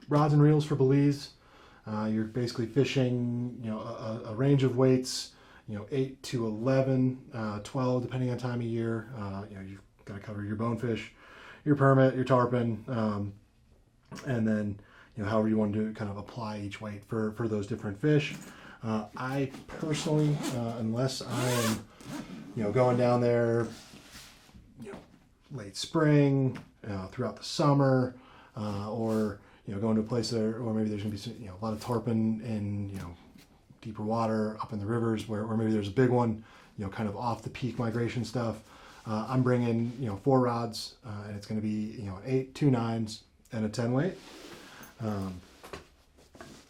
rods and reels for Belize. You're basically fishing, a range of weights, 8 to 11, 12, depending on time of year. You've got to cover your bonefish, your permit, your tarpon, and then, however you want to kind of apply each weight for those different fish. I personally, unless I am, going down there, late spring, throughout the summer, or going to a place there, or maybe there's going to be a lot of tarpon in deeper water up in the rivers where maybe there's a big one, kind of off the peak migration stuff. I'm bringing 4 rods, and it's going to be an 8, 2 9s, and a 10 weight.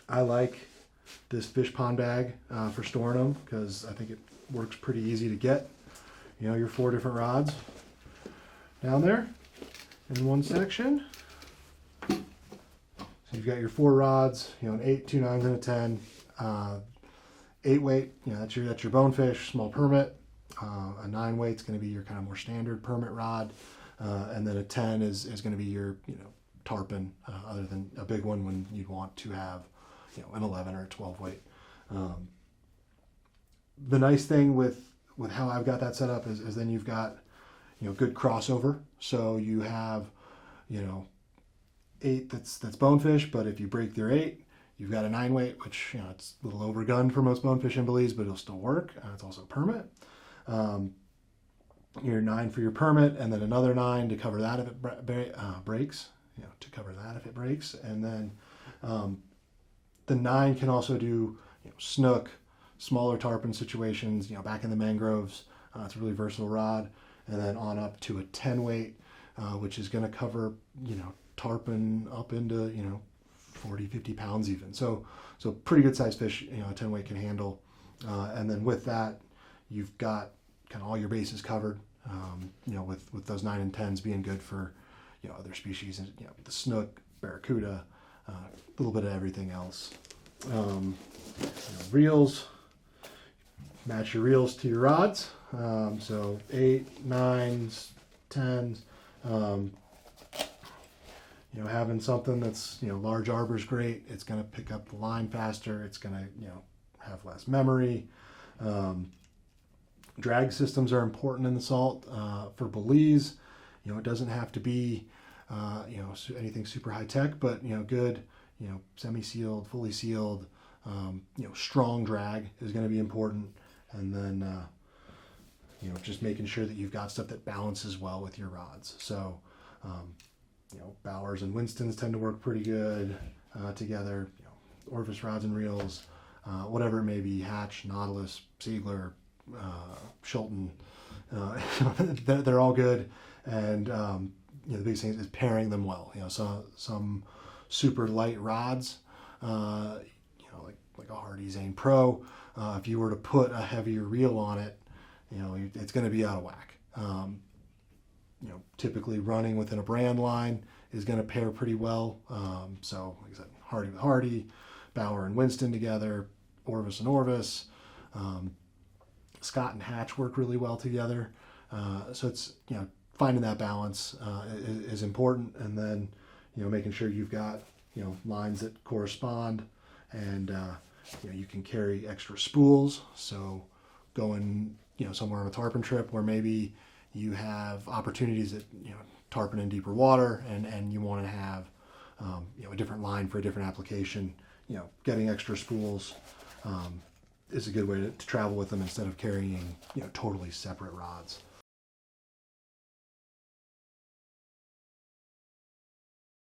I like this fish pond bag for storing them because I think it works pretty easy to get. Your 4 different rods down there in one section. So you've got your 4 rods, an 8, 2 9s, and a 10. 8 weight, that's your bonefish, small permit. A 9 weight is going to be your kind of more standard permit rod, and then a 10 is going to be your tarpon, other than a big one when you'd want to have an 11 or a 12 weight. The nice thing with how I've got that set up is then you've got good crossover. So you have 8 that's bonefish, but if you break your 8, you've got a 9 weight, which it's a little overgunned for most bonefish in Belize, but it'll still work. It's also a permit. Your 9 for your permit, and then another 9 to cover that if it breaks. To cover that if it breaks, and then the 9 can also do snook, smaller tarpon situations. Back in the mangroves. It's a really versatile rod, and then on up to a 10 weight, which is going to cover tarpon up into 40, 50 pounds even. So pretty good sized fish, a 10 weight can handle. And then with that, you've got kind of all your bases covered, with those 9 and 10s being good for, other species, and, the snook, barracuda, a little bit of everything else. Reels, match your reels to your rods. So 8, 9s, 10s, having something that's, large arbor is great. It's going to pick up the line faster. It's going to, have less memory. Drag systems are important in the salt. For Belize, it doesn't have to be, anything super high tech, but, good, semi-sealed, fully sealed, strong drag is going to be important. And then, just making sure that you've got stuff that balances well with your rods. So, Bowers and Winstons tend to work pretty good together. Orvis rods and reels, whatever it may be, Hatch, Nautilus, Siegler, Schulten, they're all good. And the biggest thing is pairing them well. So some super light rods, like a Hardy Zane Pro. If you were to put a heavier reel on it, it's going to be out of whack. Typically running within a brand line is going to pair pretty well. So, like I said, Hardy with Hardy, Bauer and Winston together, Orvis and Orvis, Scott and Hatch work really well together. So it's, finding that balance is important, and then, making sure you've got, lines that correspond, and you can carry extra spools. So going, somewhere on a tarpon trip where maybe you have opportunities at, tarpon in deeper water, and you want to have, a different line for a different application, getting extra spools is a good way to travel with them instead of carrying, totally separate rods.